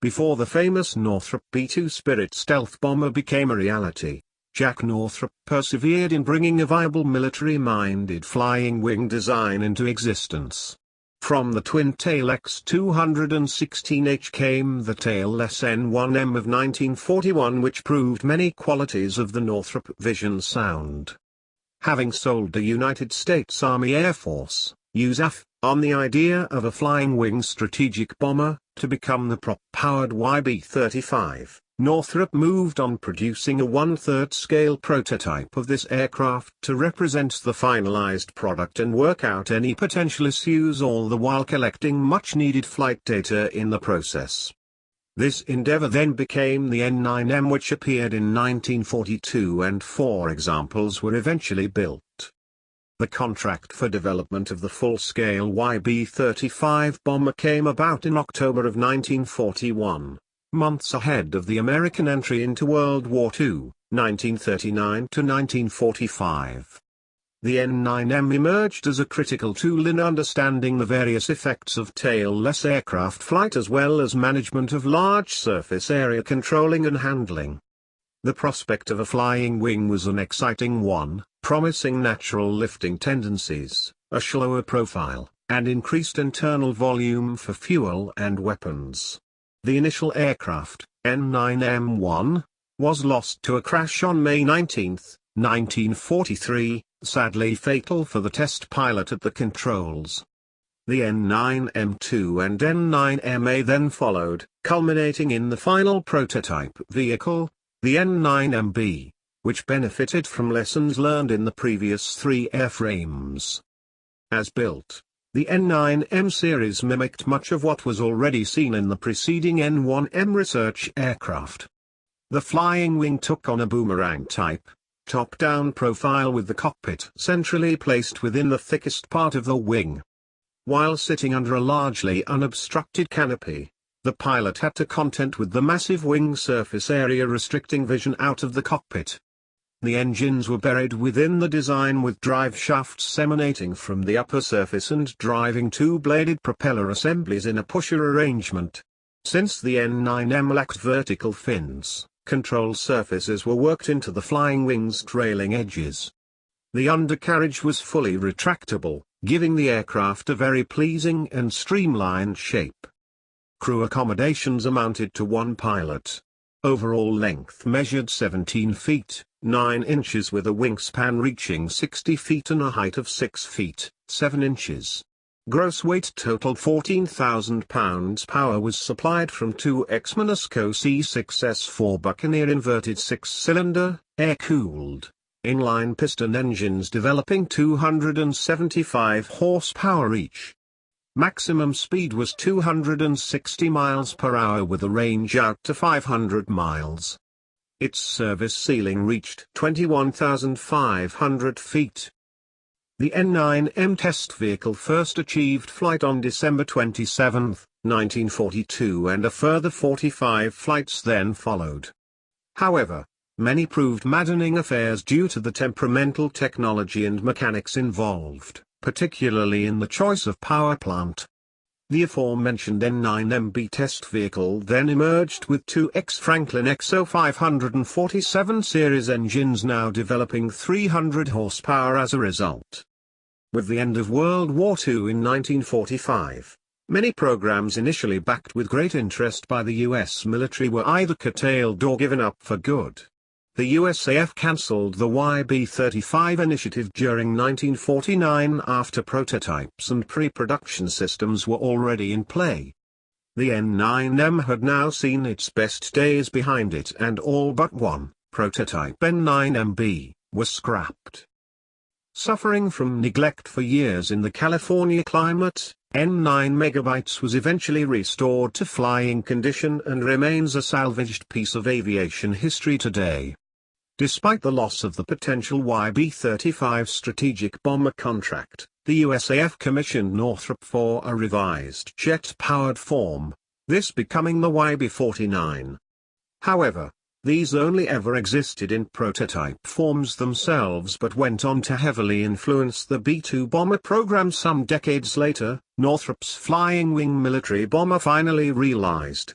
Before the famous Northrop B-2 Spirit stealth bomber became a reality, Jack Northrop persevered in bringing a viable military-minded flying wing design into existence. From the twin-tail X-216H came the tailless N-1M of 1941, which proved many qualities of the Northrop Vision sound. Having sold the United States Army Air Force, USAF, on the idea of a flying wing strategic bomber, to become the prop-powered YB-35, Northrop moved on producing a 1/3 scale prototype of this aircraft to represent the finalized product and work out any potential issues, all the while collecting much-needed flight data in the process. This endeavor then became the N-9M, which appeared in 1942, and 4 examples were eventually built. The contract for development of the full-scale YB-35 bomber came about in October of 1941, months ahead of the American entry into World War II, 1939 to 1945. The N-9M emerged as a critical tool in understanding the various effects of tailless aircraft flight as well as management of large surface area controlling and handling. The prospect of a flying wing was an exciting one, promising natural lifting tendencies, a shallower profile, and increased internal volume for fuel and weapons. The initial aircraft, N-9M-1, was lost to a crash on May 19, 1943, sadly fatal for the test pilot at the controls. The N-9M-2 and N-9MA then followed, culminating in the final prototype vehicle, the N-9MB, which benefited from lessons learned in the previous 3 airframes. As built, the N-9M series mimicked much of what was already seen in the preceding N-1M research aircraft. The flying wing took on a boomerang-type, top-down profile with the cockpit centrally placed within the thickest part of the wing. While sitting under a largely unobstructed canopy, the pilot had to contend with the massive wing surface area restricting vision out of the cockpit. The engines were buried within the design with drive shafts emanating from the upper surface and driving 2-bladed propeller assemblies in a pusher arrangement. Since the N-9M lacked vertical fins, control surfaces were worked into the flying wing's trailing edges. The undercarriage was fully retractable, giving the aircraft a very pleasing and streamlined shape. Crew accommodations amounted to 1 pilot. Overall length measured 17 feet, 9 inches with a wingspan reaching 60 feet and a height of 6 feet, 7 inches. Gross weight totaled 14,000 pounds. Power was supplied from 2 X-Monusco C6S4 Buccaneer inverted 6-cylinder, air-cooled, inline piston engines developing 275 horsepower each. Maximum speed was 260 miles per hour with a range out to 500 miles. Its service ceiling reached 21,500 feet. The N-9M test vehicle first achieved flight on December 27, 1942, and a further 45 flights then followed. However, many proved maddening affairs due to the temperamental technology and mechanics involved, particularly in the choice of power plant. The aforementioned N-9MB test vehicle then emerged with 2 Franklin XO547 series engines, now developing 300 horsepower as a result. With the end of World War II in 1945, many programs initially backed with great interest by the U.S. military were either curtailed or given up for good. The USAF cancelled the YB-35 initiative during 1949 after prototypes and pre-production systems were already in play. The N-9M had now seen its best days behind it, and all but one, prototype N-9MB, was scrapped. Suffering from neglect for years in the California climate, N-9 megabytes was eventually restored to flying condition and remains a salvaged piece of aviation history today. Despite the loss of the potential YB-35 strategic bomber contract, the USAF commissioned Northrop for a revised jet-powered form, this becoming the YB-49. However, these only ever existed in prototype forms themselves but went on to heavily influence the B-2 bomber program. Some decades later, Northrop's flying wing military bomber finally realized